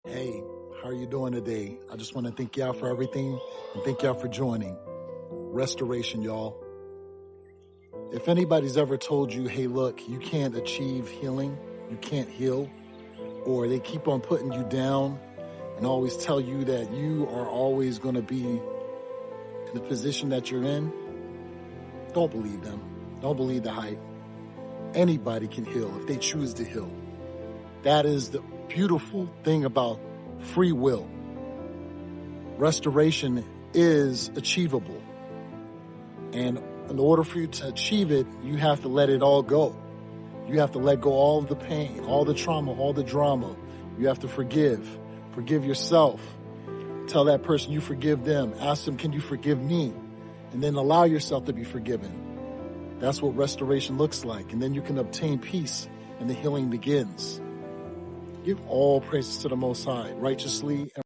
Hey, how are you doing today? I just want to thank y'all for everything and thank y'all for joining. Restoration, y'all. If anybody's ever told you, hey, look, you can't achieve healing, you can't heal, or they keep on putting you down and always tell you that you are always going to be in the position that you're in, don't believe them. Don't believe the hype. Anybody can heal if they choose to heal. That is the beautiful thing about free will. Restoration is achievable. And in order for you to achieve it, you have to let it all go. You have to let go all of the pain, all the trauma, all the drama. You have to forgive. Forgive yourself. Tell that person you forgive them. Ask them, can you forgive me? And then allow yourself to be forgiven. That's what restoration looks like. And then you can obtain peace and the healing begins. Give all praises to the Most High, righteously and